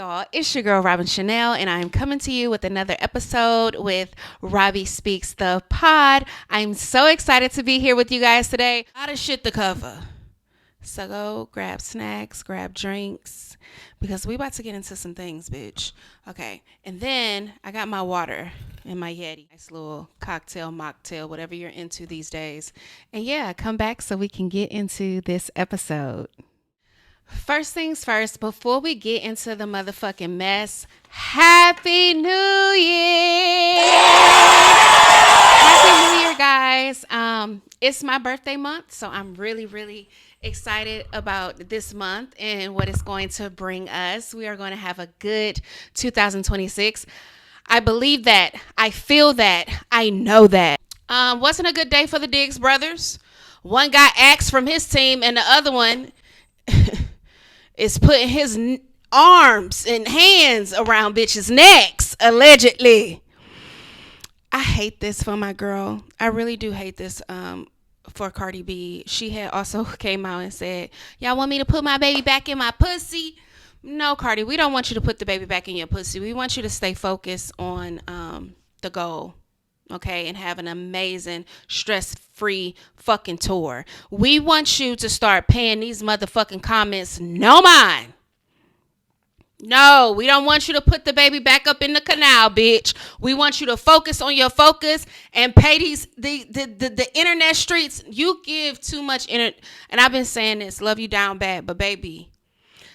y'all, it's your girl Robin Chanel, and I'm coming to you with another episode with Robbie Speaks the Pod. I'm so excited to be here with you guys today. A lot of shit to cover. So go grab snacks, grab drinks, because we about to get into some things, bitch. Okay, and then I got my water and my Yeti. Nice little cocktail, mocktail, whatever you're into these days. And yeah, come back so we can get into this episode. First things first, before we get into the motherfucking mess, Happy New Year! Happy New Year, guys. It's my birthday month, so I'm really excited about this month and what it's going to bring us. We are going to have a good 2026. I believe that. I feel that. I know that. Wasn't a good day for the Diggs brothers. One got axed from his team and the other one is putting his arms and hands around bitches' necks, allegedly. I hate this for my girl. I really do hate this for Cardi B. She had also came out and said, y'all want me to put my baby back in my pussy? No, Cardi, we don't want you to put the baby back in your pussy. We want you to stay focused on the goal. Okay, and have an amazing, stress-free fucking tour. We want you to start paying these motherfucking comments no mind. No, we don't want you to put the baby back up in the canal, bitch. We want you to focus on your focus and pay the internet streets. You give too much and I've been saying this, love you down bad, but baby,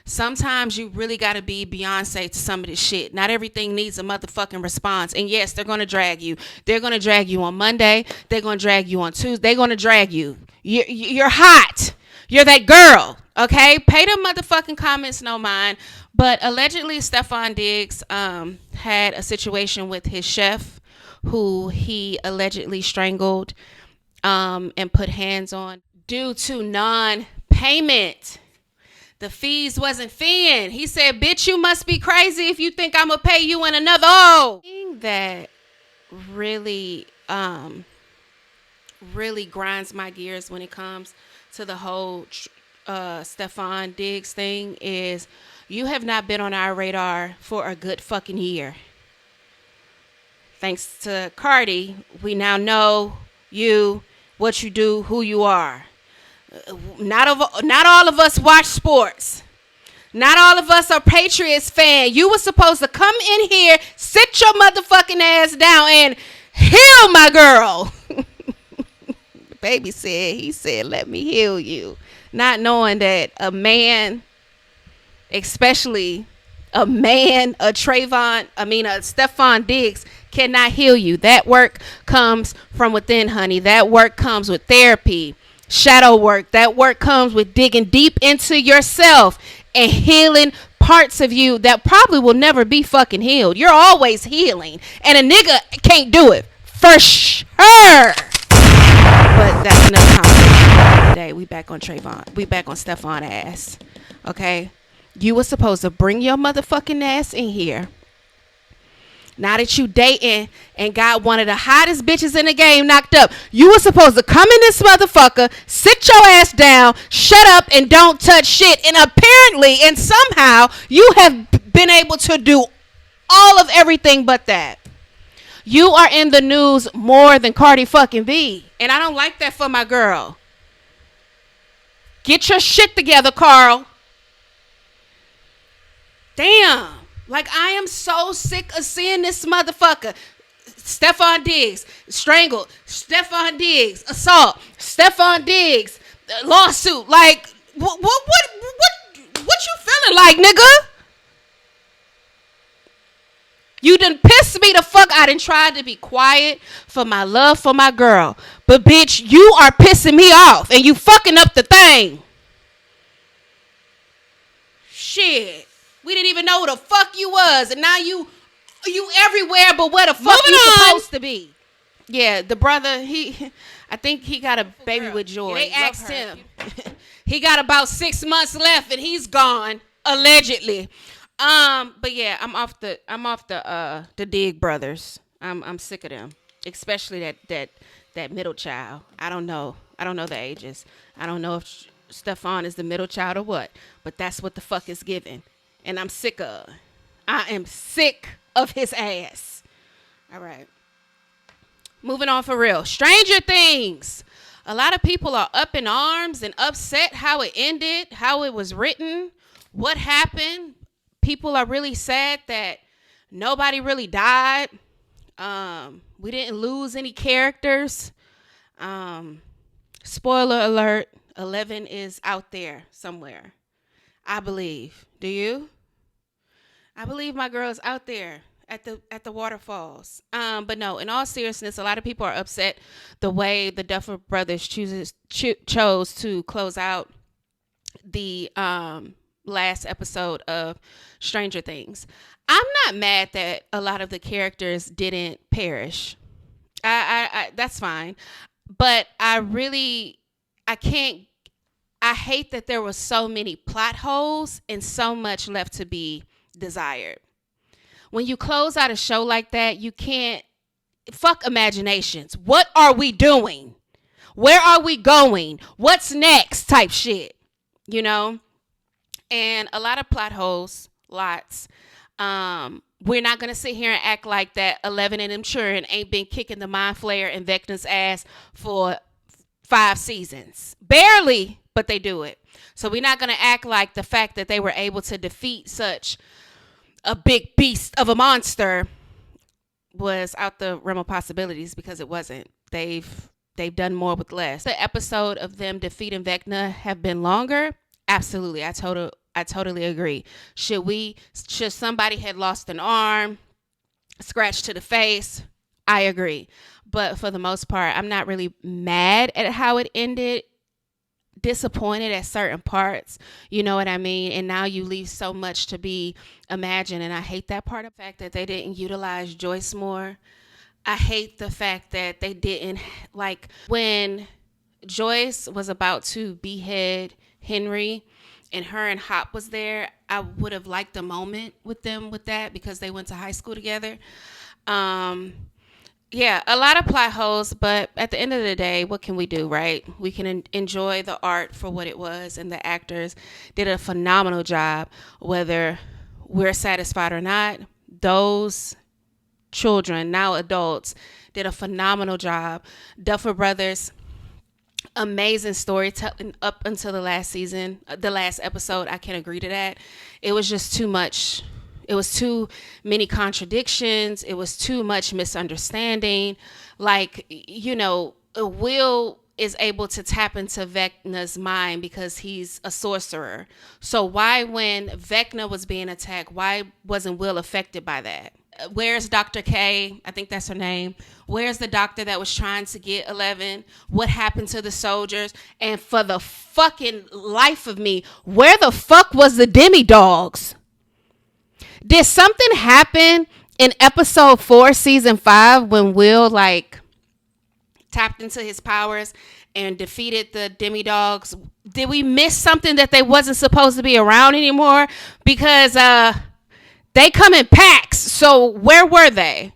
sometimes you really got to be Beyonce to some of this shit. Not everything needs a motherfucking response. And yes, they're going to drag you. They're going to drag you on Monday. They're going to drag you on Tuesday. They're going to drag you. You're hot. You're that girl. Okay? Pay them motherfucking comments no mind. But allegedly, Steffon Diggs had a situation with his chef who he allegedly strangled and put hands on due to non-payment. The fees wasn't feeing. He said, bitch, you must be crazy if you think I'm going to pay you in another. Oh, thing that really grinds my gears when it comes to the whole Steffon Diggs thing is you have not been on our radar for a good fucking year. Thanks to Cardi, we now know you, what you do, who you are. Not all of us watch sports. Not all of us are Patriots fans. You were supposed to come in here, sit your motherfucking ass down, and heal my girl. Baby he said, let me heal you. Not knowing that a man, especially a Steffon Diggs cannot heal you. That work comes from within, honey. That work comes with therapy. Shadow work. That work comes with digging deep into yourself and healing parts of you that probably will never be fucking healed. You're always healing, and a nigga can't do it for sure. But that's another conversation. Today we back on Trayvon. We back on Steffon ass. Okay, you were supposed to bring your motherfucking ass in here. Now that you dating and got one of the hottest bitches in the game knocked up, you were supposed to come in this motherfucker, sit your ass down, shut up, and don't touch shit. And apparently, and somehow, you have been able to do all of everything but that. You are in the news more than Cardi fucking B. And I don't like that for my girl. Get your shit together, Carl. Damn. Like, I am so sick of seeing this motherfucker. Steffon Diggs, strangled. Steffon Diggs, assault. Steffon Diggs, lawsuit. Like, what you feeling like, nigga? You done pissed me the fuck out and tried to be quiet for my love for my girl. But, bitch, you are pissing me off and you fucking up the thing. Shit. We didn't even know who the fuck you was, and now you everywhere but where the fuck you supposed to be. Yeah, the brother, I think he got a baby with Joy. They asked him. He got about 6 months left, and he's gone, allegedly. But yeah, I'm off the Dig brothers. I'm sick of them, especially that middle child. I don't know the ages. I don't know if Steffon is the middle child or what, but that's what the fuck is given. And I'm sick of. I am sick of his ass. All right. Moving on for real. Stranger Things. A lot of people are up in arms and upset how it ended, how it was written, what happened. People are really sad that nobody really died. We didn't lose any characters. Spoiler alert, 11 is out there somewhere. I believe. Do you? I believe my girl's out there at the waterfalls. But no, in all seriousness, a lot of people are upset the way the Duffer Brothers chose to close out the last episode of Stranger Things. I'm not mad that a lot of the characters didn't perish. I that's fine. But I can't I hate that there were so many plot holes and so much left to be desired. When you close out a show like that, you can't fuck imaginations. What are we doing? Where are we going? What's next? Type shit. You know? And a lot of plot holes, lots. We're not going to sit here and act like that 11 and them children ain't been kicking the Mind Flayer and Vecna's ass for 5 seasons. Barely, but they do it. So we're not going to act like the fact that they were able to defeat such a big beast of a monster was out the realm of possibilities, because it wasn't. They've done more with less. The episode of them defeating Vecna have been longer. Absolutely. I totally agree. Should somebody had lost an arm, scratch to the face? I agree. But for the most part, I'm not really mad at how it ended. Disappointed at certain parts, you know what I mean? And now you leave so much to be imagined, and I hate that part of the fact that they didn't utilize Joyce more. I hate the fact that they didn't, like, when Joyce was about to behead Henry and her and Hop was there, I would have liked a moment with them with that, because they went to high school together. Yeah, a lot of plot holes, but at the end of the day, what can we do, right? We can enjoy the art for what it was, and the actors did a phenomenal job, whether we're satisfied or not. Those children, now adults, did a phenomenal job. Duffer Brothers, amazing storytelling up until the last season, the last episode. I can agree to that. It was just too much. It was too many contradictions. It was too much misunderstanding. Like, you know, Will is able to tap into Vecna's mind because he's a sorcerer. So why, when Vecna was being attacked, why wasn't Will affected by that? Where's Dr. K? I think that's her name. Where's the doctor that was trying to get 11? What happened to the soldiers? And for the fucking life of me, where the fuck was the demi-dogs? Did something happen in episode 4, season 5, when Will, like, tapped into his powers and defeated the demi-dogs? Did we miss something that they wasn't supposed to be around anymore? Because they come in packs. So where were they?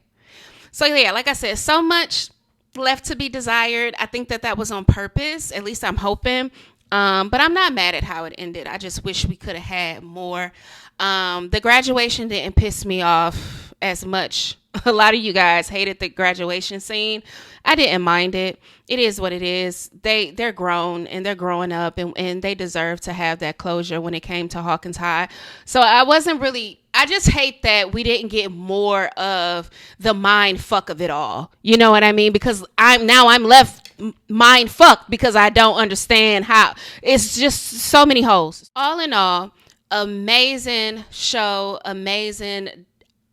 So yeah, like I said, so much left to be desired. I think that was on purpose. At least I'm hoping. But I'm not mad at how it ended. I just wish we could have had more. The graduation didn't piss me off as much. A lot of you guys hated the graduation scene. I didn't mind it. It is what it is. They're grown and they're growing up, and they deserve to have that closure when it came to Hawkins High. So I just hate that we didn't get more of the mind fuck of it all. You know what I mean? Because I'm left mind fucked because I don't understand how. It's just so many holes. All in all, amazing show, amazing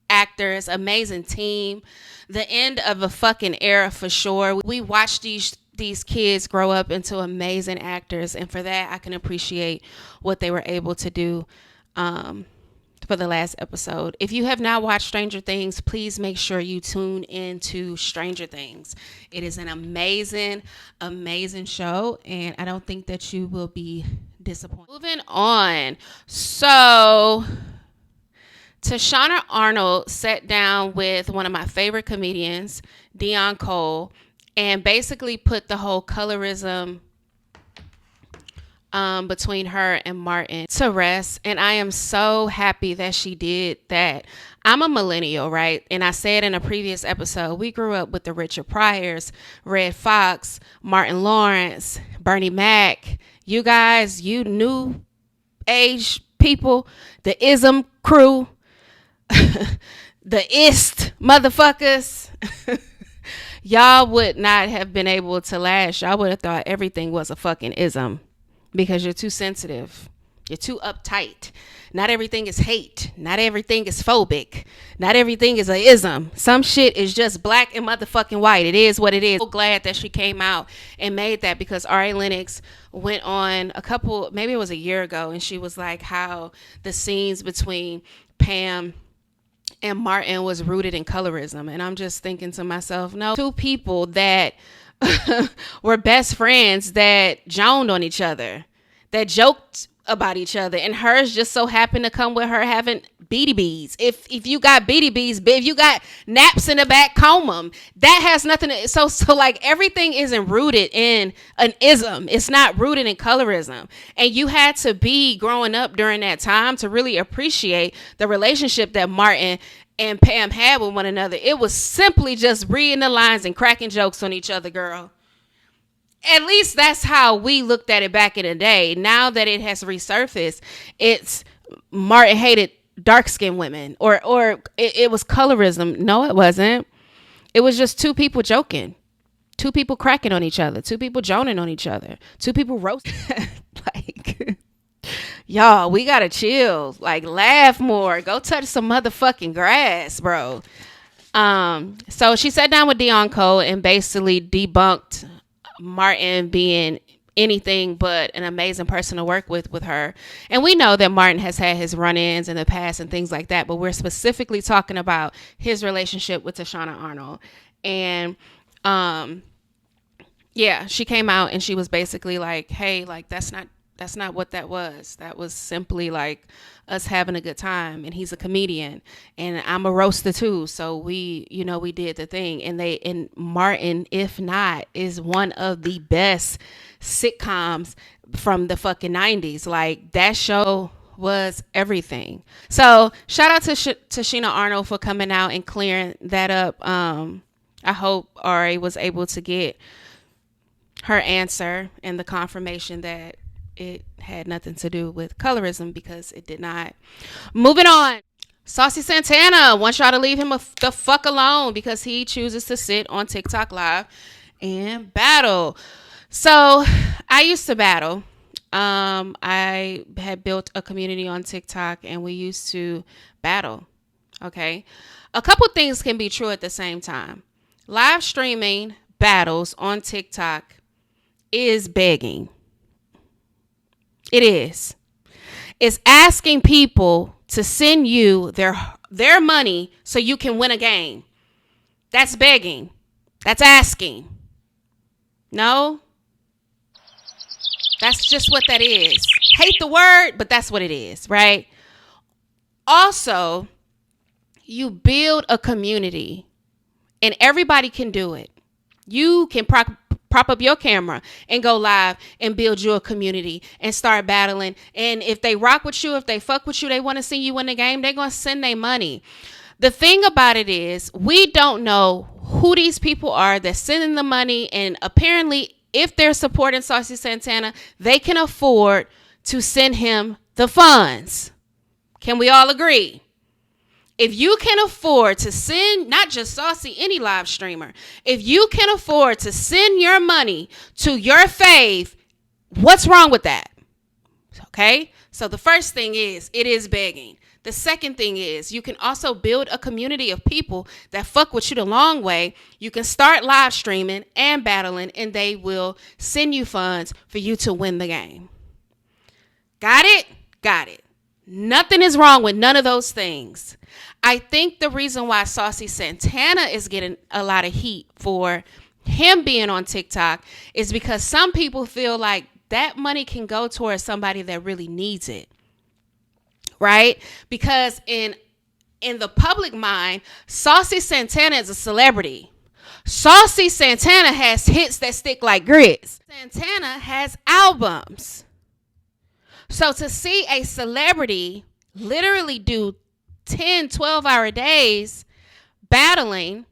actors, amazing team. The end of a fucking era for sure. We watched these kids grow up into amazing actors, and for that I can appreciate what they were able to do for the last episode. If you have not watched Stranger Things, please make sure you tune into Stranger Things. It is an amazing show, and I don't think that you will be disappointed. Moving on. So Tashana Arnold sat down with one of my favorite comedians, Dion Cole, and basically put the whole colorism between her and Martin to rest. And I am so happy that she did that. I'm a millennial, right? And I said in a previous episode, we grew up with the Richard Pryors, Red Fox, Martin Lawrence, Bernie Mac. You guys, you new age people, the ism crew, the ist motherfuckers. Y'all would not have been able to last. Y'all would have thought everything was a fucking ism because you're too sensitive. You're too uptight. Not everything is hate. Not everything is phobic. Not everything is a ism. Some shit is just black and motherfucking white. It is what it is. I'm so glad that she came out and made that, because Ari Lennox went on maybe it was a year ago, and she was like how the scenes between Pam and Martin was rooted in colorism. And I'm just thinking to myself, no, two people that were best friends that joned on each other, that joked about each other, and hers just so happened to come with her having BDBs. If you got BDBs, if you got naps in the back, comb them. That has nothing to, so like everything isn't rooted in an ism. It's not rooted in colorism. And you had to be growing up during that time to really appreciate the relationship that Martin and Pam had with one another. It was simply just reading the lines and cracking jokes on each other, girl. At least that's how we looked at it back in the day. Now that it has resurfaced, it's Martin hated dark-skinned women, or it was colorism. No, it wasn't. It was just two people joking, two people cracking on each other, two people joning on each other, two people roasting. Like, y'all, we gotta chill. Like, laugh more. Go touch some motherfucking grass, bro. So she sat down with Dion Cole and basically debunked Martin being anything but an amazing person to work with her. And we know that Martin has had his run-ins in the past and things like that, but we're specifically talking about his relationship with Tashana Arnold. And yeah, she came out and she was basically like, hey, like that's not what that was. That was simply like us having a good time, and he's a comedian and I'm a roaster too. So we did the thing, and Martin, if not, is one of the best sitcoms from the fucking 90s. Like, that show was everything. So shout out to Tashina Arnold for coming out and clearing that up. I hope Ari was able to get her answer and the confirmation that it had nothing to do with colorism, because it did not. Moving on. Saucy Santana wants y'all to leave him the fuck alone, because he chooses to sit on TikTok Live and battle. So I used to battle. I had built a community on TikTok and we used to battle. Okay. A couple things can be true at the same time. Live streaming battles on TikTok is begging. It is. It's asking people to send you their money so you can win a game. That's begging. That's asking. No? That's just what that is. Hate the word, but that's what it is, right? Also, you build a community and everybody can do it. You can prop up your camera and go live and build you a community and start battling. And if they rock with you, if they fuck with you, they want to see you win the game, they're going to send their money. The thing about it is, we don't know who these people are that's sending the money. And apparently, if they're supporting Saucy Santana, they can afford to send him the funds. Can we all agree? If you can afford to send, not just Saucy, any live streamer, if you can afford to send your money to your fave, what's wrong with that? Okay? So the first thing is, it is begging. The second thing is, you can also build a community of people that fuck with you the long way. You can start live streaming and battling, and they will send you funds for you to win the game. Got it? Got it. Nothing is wrong with none of those things. I think the reason why Saucy Santana is getting a lot of heat for him being on TikTok is because some people feel like that money can go towards somebody that really needs it. Right? Because in the public mind, Saucy Santana is a celebrity. Saucy Santana has hits that stick like grits. Santana has albums. So to see a celebrity literally do 10, 12-hour days battling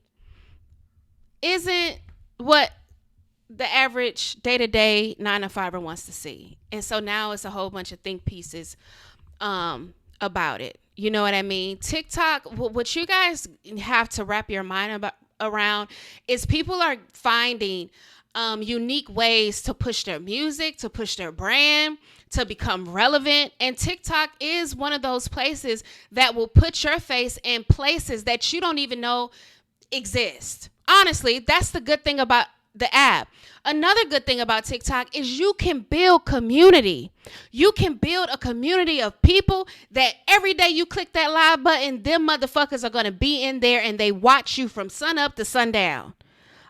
isn't what the average day-to-day 9-to-5er wants to see. And so now it's a whole bunch of think pieces about it. You know what I mean? TikTok, what you guys have to wrap your mind around is people are finding unique ways to push their music, to push their brand, to become relevant. And TikTok is one of those places that will put your face in places that you don't even know exist. Honestly, that's the good thing about the app. Another good thing about TikTok is you can build community. You can build a community of people that every day you click that live button, them motherfuckers are going to be in there and they watch you from sun up to sundown.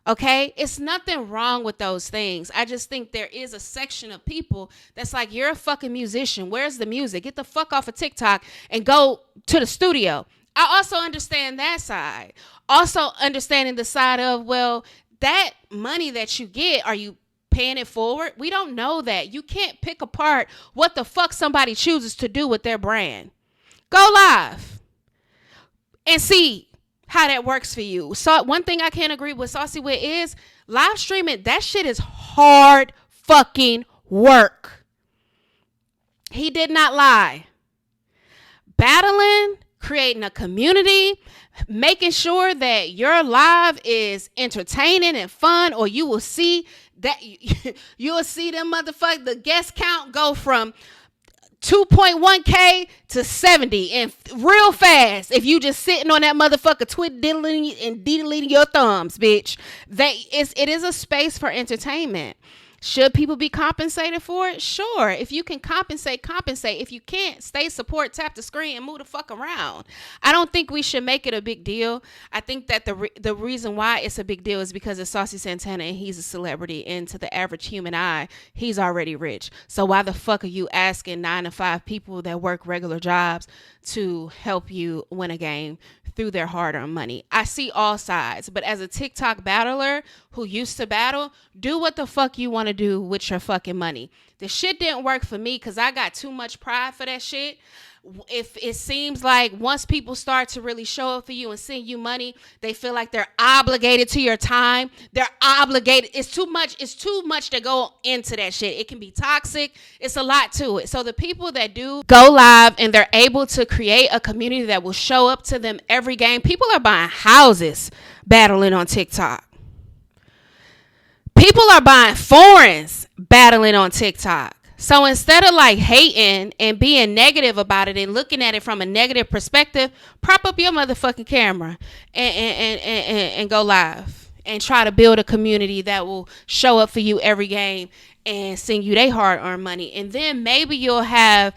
Okay? It's nothing wrong with those things. I just think there is a section of people that's like, you're a fucking musician. Where's the music? Get the fuck off of TikTok and go to the studio. I also understand that side. Also understanding the side of, well, that money that you get, are you paying it forward? We don't know that. You can't pick apart what the fuck somebody chooses to do with their brand. Go live and see how that works for you. So one thing I can't agree with Saucy with is live streaming. That shit is hard fucking work. He did not lie. Battling, creating a community, making sure that your live is entertaining and fun, or you will see that you'll see them motherfucker, the guest count go from 2.1K to 70 and real fast. If you just sitting on that motherfucker diddling and diddling your thumbs, bitch. It is a space for entertainment. Should people be compensated for it? Sure. If you can compensate. If you can't, stay support, tap the screen, and move the fuck around. I don't think we should make it a big deal. I think that the reason why it's a big deal is because it's Saucy Santana and he's a celebrity. And to the average human eye, he's already rich. So why the fuck are you asking 9-to-5 people that work regular jobs to help you win a game through their hard-earned money? I see all sides, but as a TikTok battler who used to battle, do what the fuck you want to do with your fucking money. The shit didn't work for me because I got too much pride for that shit. If it seems like once people start to really show up for you and send you money, they feel like they're obligated to your time. They're obligated. It's too much to go into that shit. It can be toxic. It's a lot to it. So the people that do go live and they're able to create a community that will show up to them every game. People are buying houses battling on TikTok. People are buying foreigns battling on TikTok. So instead of like hating and being negative about it and looking at it from a negative perspective, prop up your motherfucking camera and go live and try to build a community that will show up for you every game and send you their hard-earned money. And then maybe you'll have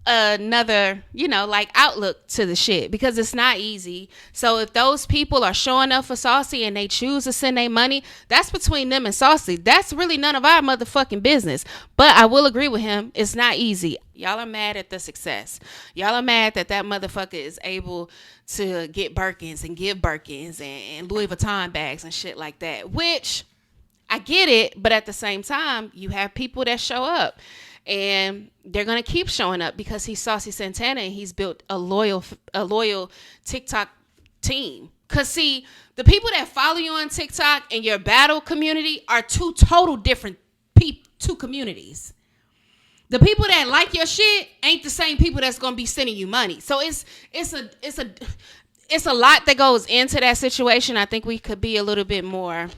another, like outlook to the shit, because it's not easy. So if those people are showing up for Saucy and they choose to send their money, that's between them and Saucy. That's really none of our motherfucking business. But I will agree with him. It's not easy. Y'all are mad at the success. Y'all are mad that motherfucker is able to get Birkins and give Birkins and Louis Vuitton bags and shit like that, which I get it. But at the same time, you have people that show up. And they're going to keep showing up because he's Saucy Santana and he's built a loyal TikTok team. Because, see, the people that follow you on TikTok and your battle community are two total different two communities. The people that like your shit ain't the same people that's going to be sending you money. So it's a lot that goes into that situation. I think we could be a little bit more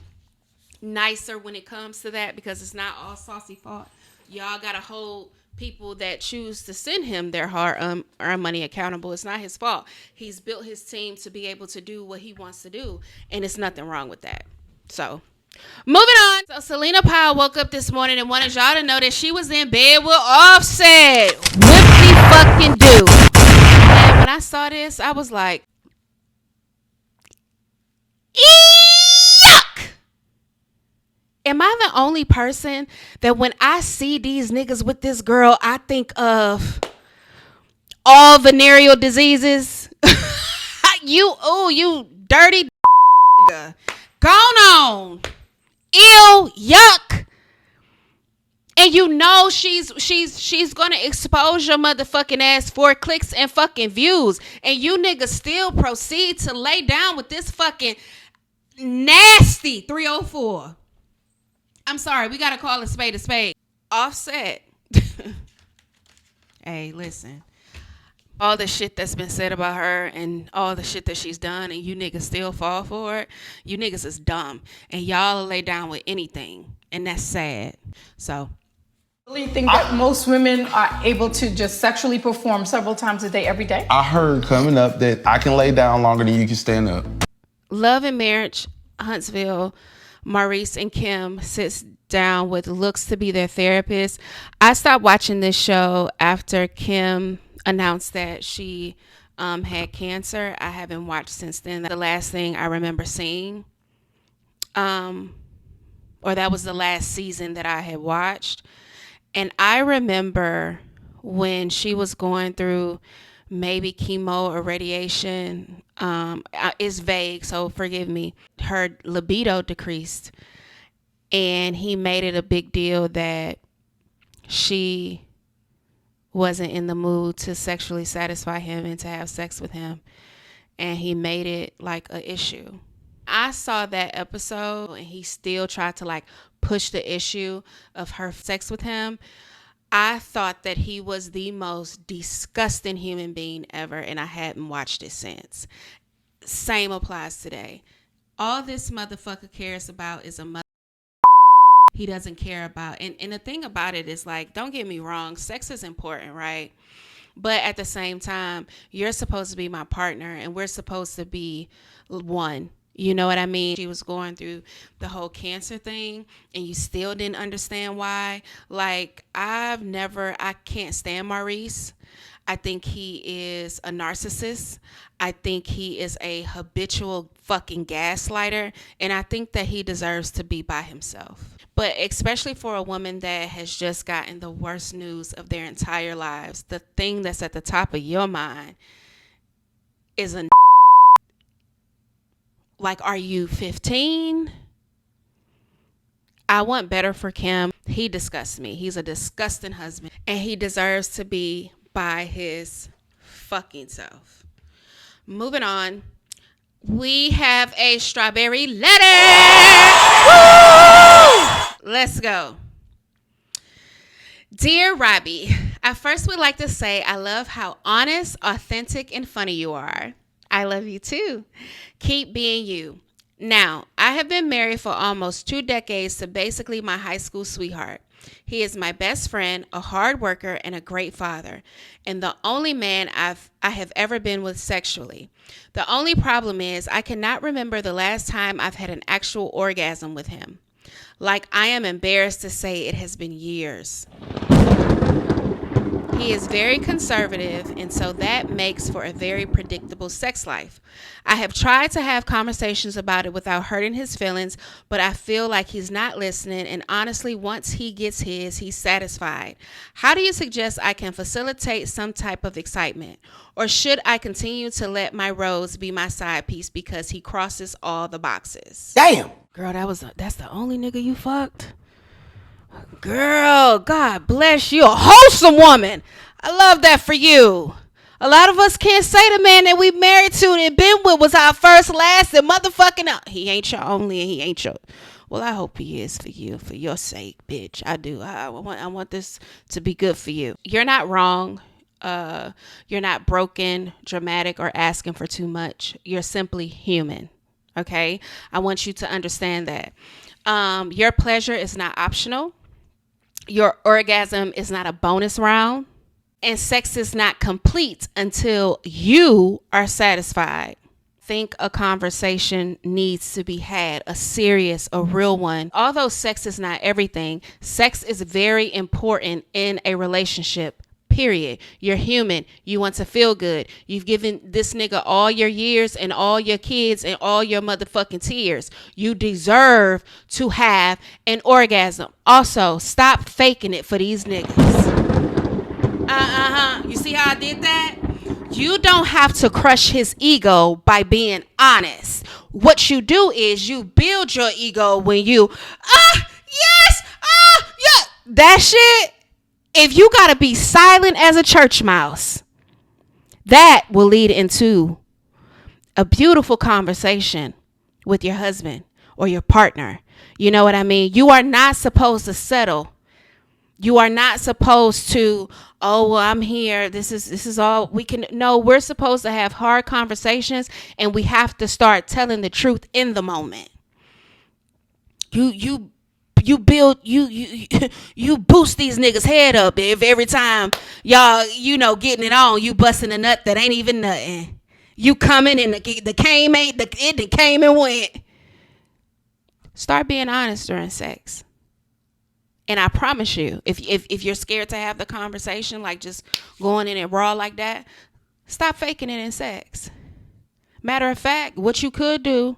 nicer when it comes to that, because it's not all Saucy fault. Y'all gotta hold people that choose to send him their hard-earned money accountable. It's not his fault. He's built his team to be able to do what he wants to do, and it's nothing wrong with that. So, moving on. So, Celina Powell woke up this morning and wanted y'all to know that she was in bed with Offset. Whoopsie fucking do. And when I saw this, I was like, yuck! Am I the only person that when I see these niggas with this girl, I think of all venereal diseases? You dirty nigga. Gone on. Ew, yuck. And you know she's gonna expose your motherfucking ass for clicks and fucking views. And you niggas still proceed to lay down with this fucking nasty 304. I'm sorry, we gotta call a spade a spade. Offset. Hey, listen. All the shit that's been said about her and all the shit that she's done, and you niggas still fall for it. You niggas is dumb. And y'all lay down with anything. And that's sad. So really think that most women are able to just sexually perform several times a day, every day? I heard coming up that I can lay down longer than you can stand up. Love and Marriage, Huntsville, Maurice and Kim sits down with looks to be their therapist. I stopped watching this show after Kim announced that she had cancer. I haven't watched since then. The last thing I remember seeing, or that was the last season that I had watched. And I remember when she was going through maybe chemo or radiation, it's vague, so forgive me, her libido decreased. And he made it a big deal that she wasn't in the mood to sexually satisfy him and to have sex with him. And he made it like an issue. I saw that episode and he still tried to like push the issue of her sex with him. I thought that he was the most disgusting human being ever, and I hadn't watched it since. Same applies today. All this motherfucker cares about is a mother he doesn't care about. And the thing about it is, like, don't get me wrong, sex is important, right? But at the same time, you're supposed to be my partner and we're supposed to be one. You know what I mean? She was going through the whole cancer thing and you still didn't understand why. Like, I can't stand Maurice. I think he is a narcissist. I think he is a habitual fucking gaslighter. And I think that he deserves to be by himself. But especially for a woman that has just gotten the worst news of their entire lives, the thing that's at the top of your mind is a like, are you 15? I want better for Kim. He disgusts me. He's a disgusting husband. And he deserves to be by his fucking self. Moving on. We have a strawberry letter. Woo! Let's go. Dear Robbie, I first would like to say I love how honest, authentic, and funny you are. I love you too. Keep being you. Now, I have been married for almost 2 decades to basically my high school sweetheart. He is my best friend, a hard worker, and a great father, and the only man I have ever been with sexually. The only problem is I cannot remember the last time I've had an actual orgasm with him. Like, I am embarrassed to say it has been years. He is very conservative, and so that makes for a very predictable sex life. I have tried to have conversations about it without hurting his feelings, but I feel like he's not listening, and honestly, once he gets his, he's satisfied. How do you suggest I can facilitate some type of excitement? Or should I continue to let my Rose be my side piece because he crosses all the boxes? Damn! Girl, that's the only nigga you fucked? Girl, God bless you. A wholesome woman. I love that for you. A lot of us can't say the man that we married to and been with was our first, last, and motherfucking he ain't your only and he ain't your. Well, I hope he is for you, for your sake, bitch. I do. I want this to be good for you. You're not wrong. You're not broken, dramatic, or asking for too much. You're simply human. Okay? I want you to understand that. Your pleasure is not optional. Your orgasm is not a bonus round. And sex is not complete until you are satisfied. Think a conversation needs to be had, a serious, a real one. Although sex is not everything, sex is very important in a relationship. Period. You're human. You want to feel good. You've given this nigga all your years and all your kids and all your motherfucking tears. You deserve to have an orgasm. Also, stop faking it for these niggas. You see how I did that? You don't have to crush his ego by being honest. What you do is you build your ego when you, yes, yeah. that shit, if you gotta be silent as a church mouse, that will lead into a beautiful conversation with your husband or your partner. You know what I mean? You are not supposed to settle. You are not supposed to, oh, well, I'm here. This is all we can. No, we're supposed to have hard conversations, and we have to start telling the truth in the moment. You build you boost these niggas head up if every time y'all getting it on, you busting a nut that ain't even nothing. You coming and the came ain't it came and went. Start being honest during sex. And I promise you, if you're scared to have the conversation, like just going in it raw like that, stop faking it in sex. Matter of fact, what you could do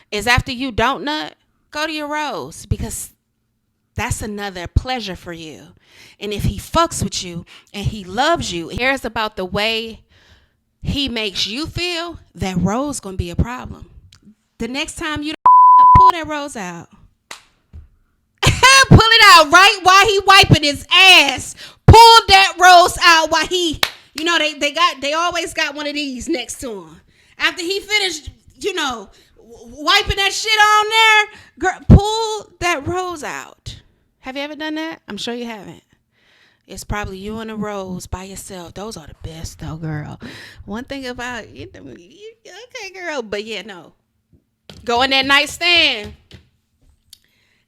is after you don't nut, go to your rose, because that's another pleasure for you. And if he fucks with you and he loves you, cares about the way he makes you feel, that rose gonna be a problem. The next time you pull that rose out. Pull it out right while he wiping his ass. Pull that rose out while he, they always got one of these next to him. After he finished, wiping that shit on there, girl, pull that rose out. Have you ever done that? I'm sure you haven't. It's probably you and a rose by yourself. Those are the best though, girl. One thing about okay, girl, but yeah, no. Go in that nightstand.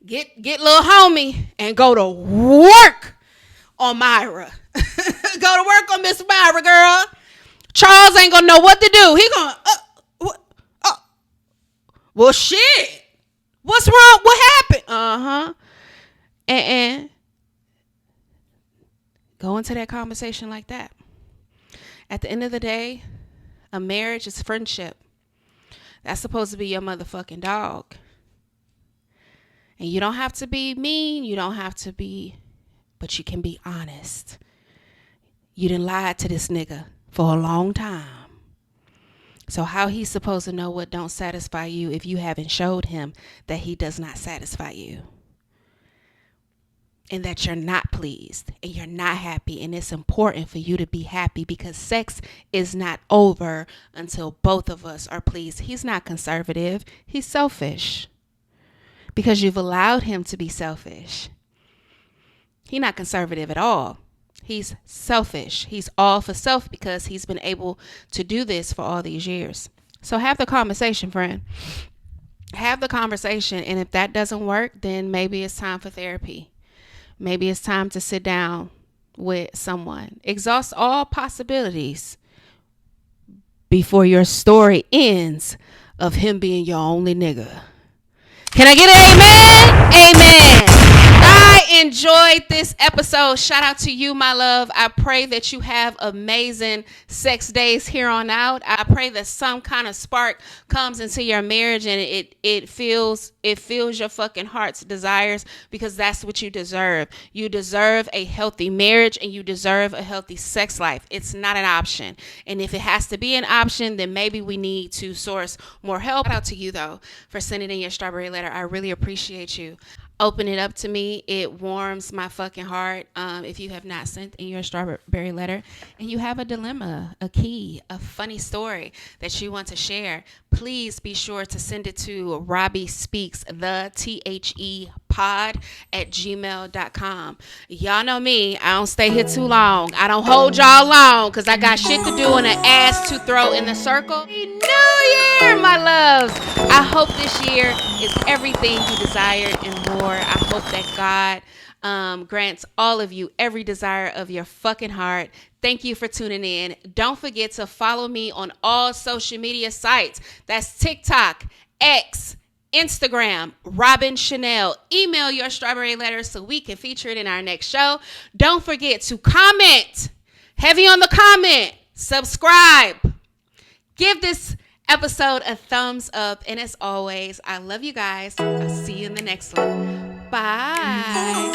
Get little homie and go to work on Myra. Go to work on Miss Myra, girl. Charles ain't gonna know what to do. He gonna, well, shit. What's wrong? What happened? And go into that conversation like that. At the end of the day, a marriage is friendship. That's supposed to be your motherfucking dog. And you don't have to be mean. You don't have to be, but you can be honest. You done lied to this nigga for a long time. So how he's supposed to know what don't satisfy you if you haven't showed him that he does not satisfy you? And that you're not pleased and you're not happy. And it's important for you to be happy, because sex is not over until both of us are pleased. He's not conservative. He's selfish. Because you've allowed him to be selfish. He's not conservative at all. He's selfish. He's all for self because he's been able to do this for all these years. So have the conversation, friend. Have the conversation. And if that doesn't work, then maybe it's time for therapy. Maybe it's time to sit down with someone. Exhaust all possibilities before your story ends of him being your only nigga. Can I get an amen? Amen. I enjoyed this episode. Shout out to you, my love. I pray that you have amazing sex days here on out. I pray that some kind of spark comes into your marriage and it fills your fucking heart's desires, because that's what you deserve. You deserve a healthy marriage and you deserve a healthy sex life. It's not an option. And if it has to be an option, then maybe we need to source more help. Shout out to you though for sending in your strawberry letter. I really appreciate you. Open it up to me. It warms my fucking heart. If you have not sent in your strawberry letter and you have a dilemma, a key, a funny story that you want to share, please be sure to send it to Robbie Speaks the THE pod at gmail.com. Y'all know me. I don't stay here too long. I don't hold y'all long because I got shit to do and an ass to throw in the circle. New Year, my loves. I hope this year is everything you desired and more. I hope that God grants all of you every desire of your fucking heart. Thank you for tuning in. Don't forget to follow me on all social media sites. That's TikTok, X, Instagram, Robin Chanel. Email your strawberry letter so we can feature it in our next show. Don't forget to comment. Heavy on the comment. Subscribe. Give this episode a thumbs up. And as always, I love you guys. I'll see you in the next one. Bye.